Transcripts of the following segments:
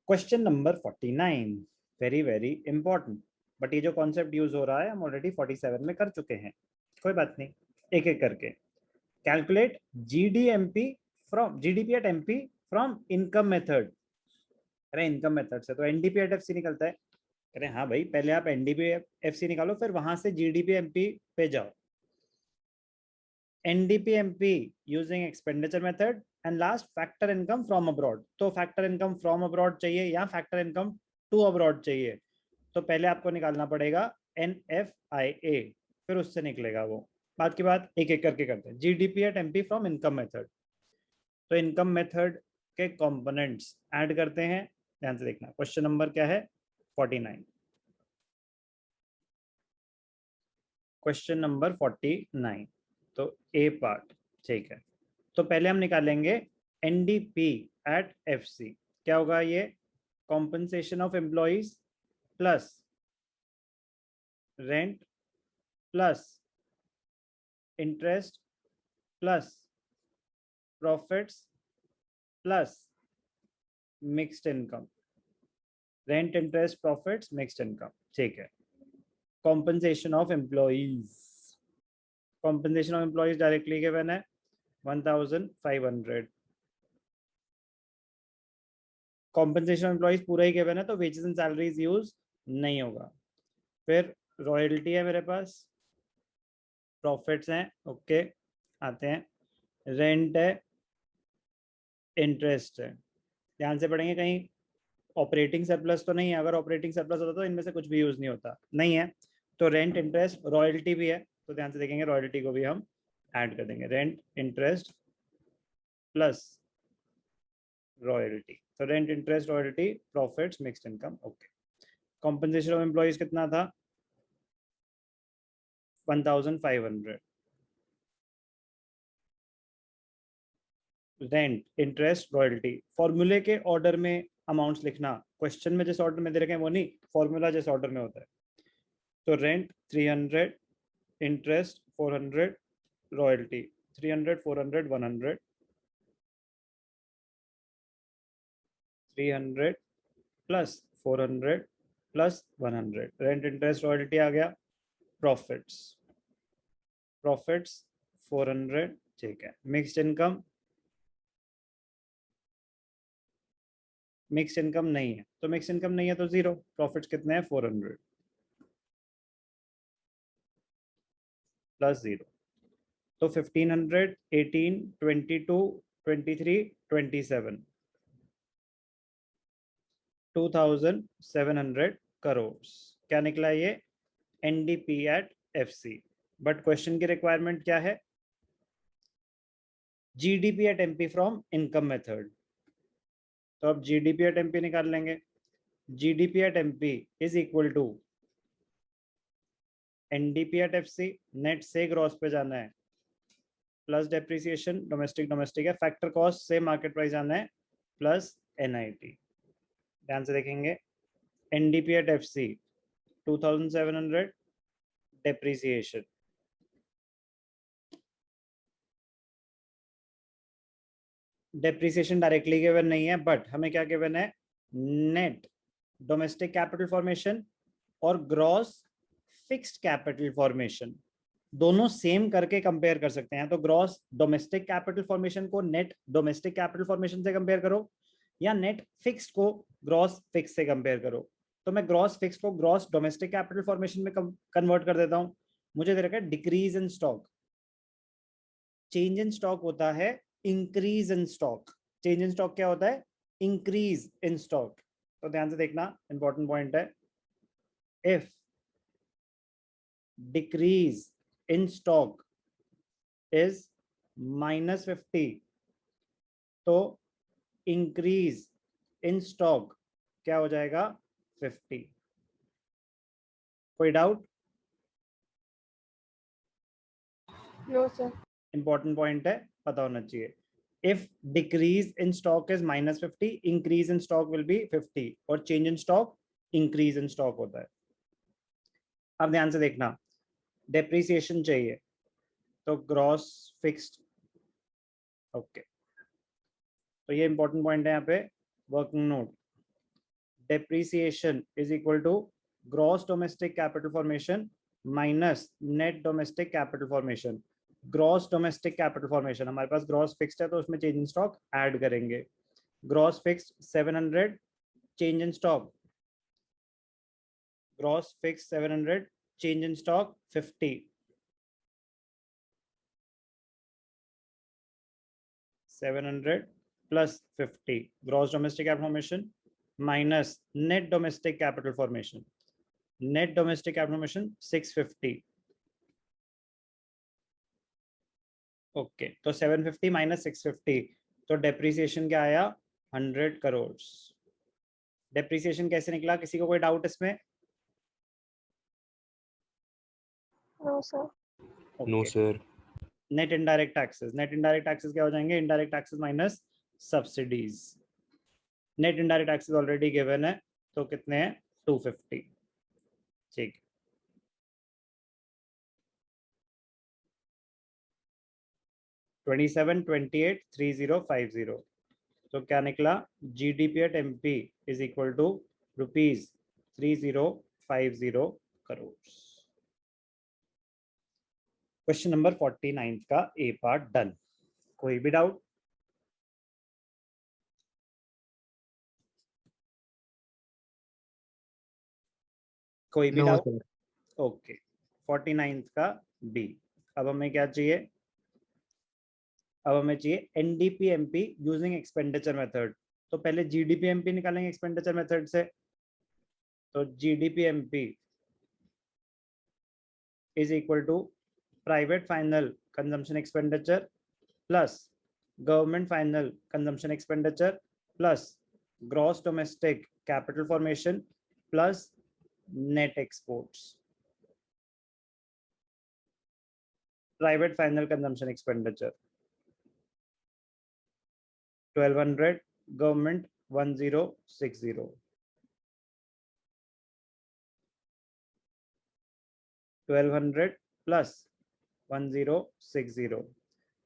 Question number 49 very very important, but ये जो concept use हो रहा है हम ऑलरेडी 47 में कर चुके हैं। कोई बात नहीं, एक एक करके। Calculate GDMP from GDP at MP from income method. अरे इनकम मेथड से तो एनडीपी एट एफसी निकलता है। अरे हाँ भाई, पहले आप एनडीपी एफसी निकालो, फिर वहां से जीडीपी एमपी पे जाओ। NDP MP using expenditure method and last factor income from abroad. तो फैक्टर इनकम फ्रॉम अब्रॉड चाहिए या फैक्टर इनकम टू अब्रॉड चाहिए, तो पहले आपको निकालना पड़ेगा NFIA, फिर उससे निकलेगा वो। बात की बात एक एक करके करते हैं। GDP at MP from income method, तो इनकम मेथड के कंपोनेंट्स ऐड करते हैं। ध्यान से देखना, क्वेश्चन नंबर क्या है 49। क्वेश्चन नंबर 49, तो ए पार्ट, ठीक है। तो पहले हम निकालेंगे एनडीपी एट एफसी। क्या होगा ये? Compensation of employees plus rent plus interest plus profits plus mixed income. Rent, interest, profits, mixed income, ठीक है। Compensation of employees, compensation of employees directly given है 1500। कॉम्पनसेशन ऑफ एम्प्लॉइज पूरा ही given है, तो wages and salaries use नहीं होगा। फिर royalty है मेरे पास, प्रॉफिट्स हैं, ओके आते हैं, रेंट है, इंटरेस्ट है। ध्यान से पढ़ेंगे, कहीं ऑपरेटिंग सरप्लस तो नहीं है। अगर ऑपरेटिंग सरप्लस होता तो इनमें से कुछ भी यूज नहीं होता, नहीं है। तो रेंट, इंटरेस्ट, रॉयल्टी भी है, तो ध्यान से देखेंगे रॉयल्टी को भी हम ऐड कर देंगे। रेंट, इंटरेस्ट प्लस रॉयल्टी, तो rent, interest, royalty, profits, mixed income, okay. Compensation of employees कितना था? 1500। रेंट, इंटरेस्ट, रॉयल्टी, फॉर्मूले के ऑर्डर में अमाउंट्स लिखना। क्वेश्चन में जिस ऑर्डर में दे रखे हैं वो नहीं, फॉर्मूला जिस ऑर्डर में होता है। तो rent 300, interest 400, royalty 300, 400, 100, 300 plus 400 plus 100। Rent, interest, royalty आ गया। प्रॉफिट्स, प्रॉफिट्स 400, ठीक है। मिक्स्ड इनकम, मिक्स्ड इनकम नहीं है, तो मिक्स्ड इनकम नहीं है तो जीरो। प्रॉफिट्स कितने हैं? 400 प्लस जीरो, तो 1500, 18, 22, 23, 27, 2700 करोड़। क्या निकला ये? NDP at FC. But question की रिक्वायरमेंट क्या है? GDP at MP from income method. तो अब जीडीपी एट एमपी निकाल लेंगे। GDP at MP is equal to NDP at FC, net से ग्रॉस पे जाना है, प्लस डेप्रिसिएशन, डोमेस्टिक डोमेस्टिक है, फैक्टर कॉस्ट से मार्केट प्राइस जाना है, प्लस एनआईटी। ध्यान से देखेंगे, NDP at FC 2700, depreciation, depreciation directly given नहीं है, बट हमें क्या गिवन है? नेट डोमेस्टिक कैपिटल फॉर्मेशन और ग्रॉस फिक्स्ड कैपिटल फॉर्मेशन, दोनों सेम करके कंपेयर कर सकते हैं। तो ग्रॉस डोमेस्टिक कैपिटल फॉर्मेशन को नेट डोमेस्टिक कैपिटल फॉर्मेशन से कंपेयर करो, या नेट फिक्स्ड को ग्रॉस फिक्स से कंपेयर करो। तो मैं ग्रॉस फिक्स को ग्रॉस डोमेस्टिक कैपिटल फॉर्मेशन में कन्वर्ट कर देता हूं। मुझे दे रखा है decrease in stock, change in stock होता है increase in stock. Change in stock क्या होता है? Increase in stock. तो ध्यान से देखना, इंपॉर्टेंट पॉइंट है, if decrease in stock is -50, तो इंक्रीज इन स्टॉक क्या हो जाएगा? 50। कोई doubt? No sir. Important point है, पता होना चाहिए। If decrease in stock is -50, increase in stock will be 50, और change in stock increase in stock होता है। अब ध्यान से देखना, डेप्रिसिएशन चाहिए, तो ग्रॉस फिक्स्ड। ओके, तो ये इंपॉर्टेंट पॉइंट है यहाँ पे, working note. Depreciation is equal to gross domestic capital formation minus net domestic capital formation. Gross domestic capital formation, हमारे पास ग्रॉस फिक्स्ड है तो उसमें चेंज इन स्टॉक ऐड करेंगे। Gross fixed 700, change in stock, gross fixed 700, change in stock 50, 700 plus 50 gross domestic capital formation minus net domestic capital formation. Net domestic capital formation 650. Okay, तो 750 minus 650, तो depreciation क्या आया? 100 crore. Depreciation कैसे निकला? किसी को कोई डाउट इसमें? No, sir. No sir. Net indirect taxes, net indirect taxes क्या हो जाएंगे? Indirect taxes minus subsidies. Net indirect taxes already given है, तो कितने हैं? 250। ठीक, $27, $28, $3050। तो क्या निकला? GDP at MP is equal to ₹3050 crore. Question number 49 का ए पार्ट डन। कोई भी डाउट? कोई भी डाउट? ओके, 49 का बी। अब हमें क्या चाहिए? अब हमें चाहिए एनडीपीएमपी यूजिंग एक्सपेंडिचर मेथड। तो पहले जीडीपीएमपी निकालेंगे एक्सपेंडिचर मेथड से। तो GDP MP is equal to private final consumption expenditure plus government final consumption expenditure plus gross domestic capital formation plus net exports. Private final consumption expenditure 1200, government 1060, 1200 plus 1060।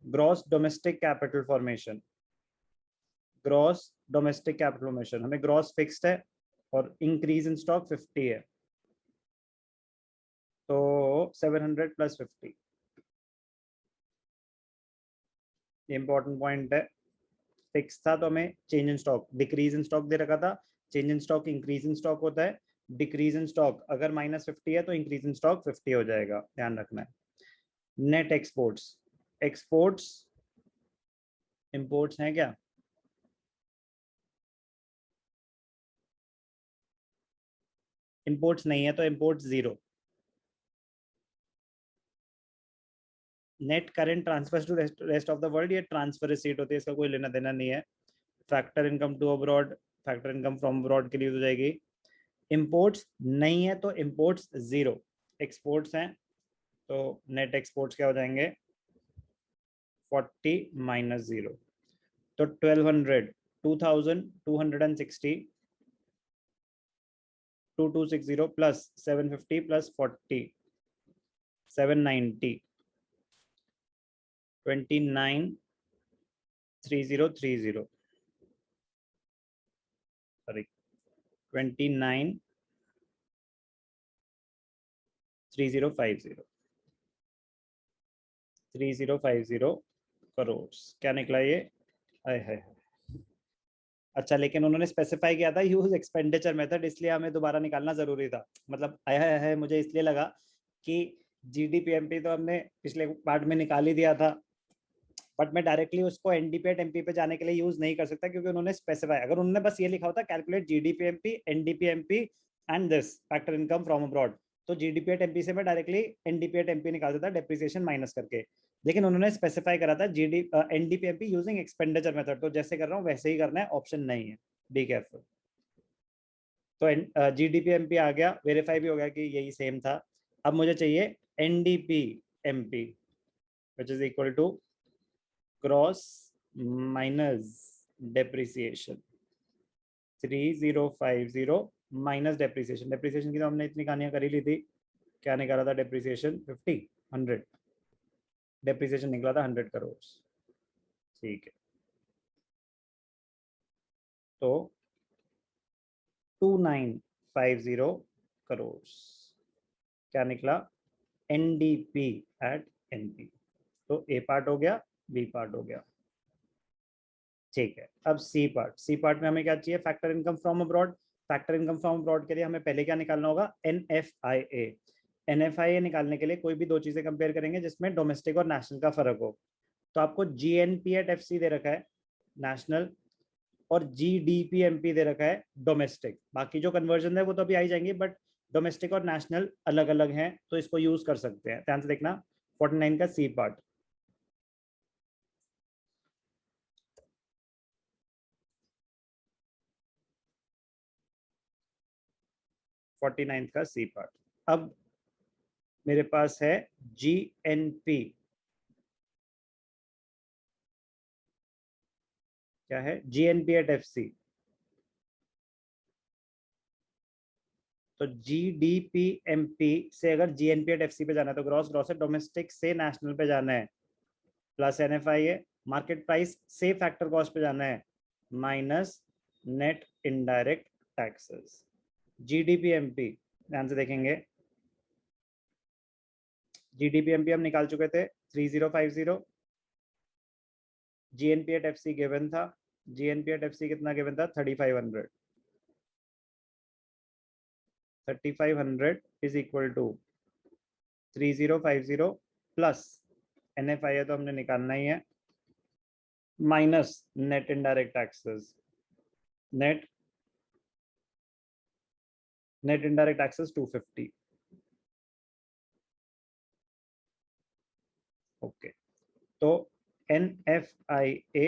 Gross domestic capital formation, gross domestic capital formation, हमें gross fixed है और increase in stock 50 है, तो 700 plus 50। Important point है, fix था तो हमें change in stock, decrease in stock दे रखा था। Change in stock increase in stock होता है, डिक्रीज इन स्टॉक अगर -50 है तो इंक्रीज इन स्टॉक 50 हो जाएगा, ध्यान रखना है। नेट एक्सपोर्ट्स, एक्सपोर्ट्स इंपोर्ट्स हैं क्या? इंपोर्ट्स नहीं है तो imports 0। Net current transfers to rest of the world, ये ट्रांसफर रिसीट होती है, इसका कोई लेना देना नहीं है। Factor income to abroad, factor income from abroad के लिए हो जाएगी। इंपोर्ट्स नहीं है तो इंपोर्ट्स 0। एक्सपोर्ट्स हैं तो नेट एक्सपोर्ट्स क्या हो जाएंगे? 40 माइनस 0, तो 1200, 2260, 2260 प्लस 750 प्लस 40, 790, 293030, सॉरी 293050, 3050 करोड़। क्या निकला ये? आय है। अच्छा, लेकिन उन्होंने स्पेसिफाई किया था यूज एक्सपेंडिचर मेथड, इसलिए हमें दोबारा निकालना जरूरी था। मतलब आया है, मुझे इसलिए लगा कि जीडीपीएमपी तो हमने पिछले पार्ट में निकाल ही दिया था, बट मैं डायरेक्टली उसको एनडीपी एट एमपी पे जाने के लिए यूज नहीं कर सकता, क्योंकि उन्होंने स्पेसिफाई, अगर उन्होंने बस ये लिखा होता calculate GDPMP NDPMP and this factor income from abroad, तो जीडीपी एट एमपी से मैं डायरेक्टली एनडीपी एट एमपी निकाल देता डेप्रिसिएशन माइनस करके। लेकिन उन्होंने स्पेसिफाई करा था एनडीपीएमपी यूजिंग एक्सपेंडिचर मेथड, तो जैसे कर रहा हूँ वैसे ही करना है, ऑप्शन नहीं है, बी केयरफुल। तो जीडीपीएमपी आ गया, वेरीफाई भी हो गया कि यही सेम था। अब मुझे चाहिए NDPMP which is equal to gross minus depreciation 3050 minus depreciation. Depreciation की तो हमने इतनी कहानियां कर ही ली थी। क्या निकाला था डेप्रिसिएशन? 50, 100। डेप्रिसिएशन निकला था 100 करोड़। ठीक है, तो 2950 करोड़ क्या निकला, एनडीपी एट एनपी। तो ए पार्ट हो गया, बी पार्ट हो गया। ठीक है, अब सी पार्ट। सी पार्ट में हमें क्या चाहिए, factor income from abroad. Factor income from abroad के लिए हमें पहले क्या निकालना होगा, NFIA। NFIA निकालने के लिए कोई भी दो चीजें कंपेयर करेंगे जिसमें डोमेस्टिक और नेशनल का फर्क हो। तो आपको GNP एट FC दे रखा है नेशनल, और GDPMP दे रखा है डोमेस्टिक। बाकी जो कन्वर्जन है वो तो अभी आई जाएंगे, बट डोमेस्टिक और नेशनल अलग अलग हैं, तो इसको यूज कर सकते हैं। ध्यान से देखना, 49 का सी पार्ट। फोर्टी नाइन्थ का सी पार्ट। अब मेरे पास है GNP, क्या है, GNP एट FC। तो GDPMP से अगर GNP एट FC पे जाना है तो ग्रॉस ग्रॉस है, डोमेस्टिक से नेशनल पे जाना है, प्लस NFIA, मार्केट प्राइस से फैक्टर कॉस्ट पे जाना है, minus net indirect taxes. GDPMP ध्यान से देखेंगे, GDPMP हम निकाल चुके थे 3050। GNP एट FC गिवन था, GNP एट FC कितना गिवन था, 3500। 3500 is equal to 3050 plus NFIA तो हमने निकालना ही है, minus net indirect taxes. Net indirect taxes 250। Okay, तो NFIA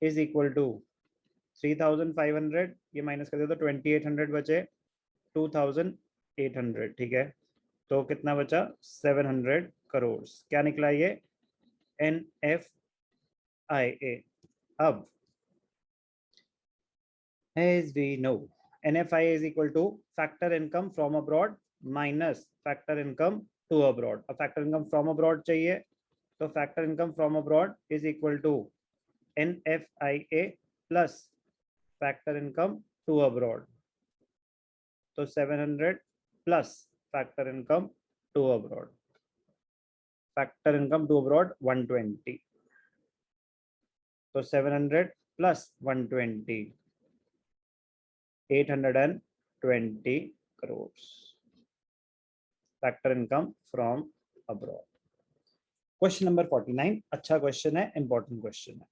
इज इक्वल टू 3500, ये माइनस कर दे तो 2800 बचे, 2800। ठीक है, तो कितना बचा, 700 करोड़। क्या निकला ये, NFIA। अब as we know, NFIA is equal to factor income from abroad minus factor income to abroad। अब factor income from abroad चाहिए, तो factor income from abroad is equal to NFIA plus factor income to abroad। तो 700 plus factor income to abroad, factor income to abroad 120। तो 700 plus 120, 820 crores factor income from abroad। Question number 49 अच्छा question है, important question है।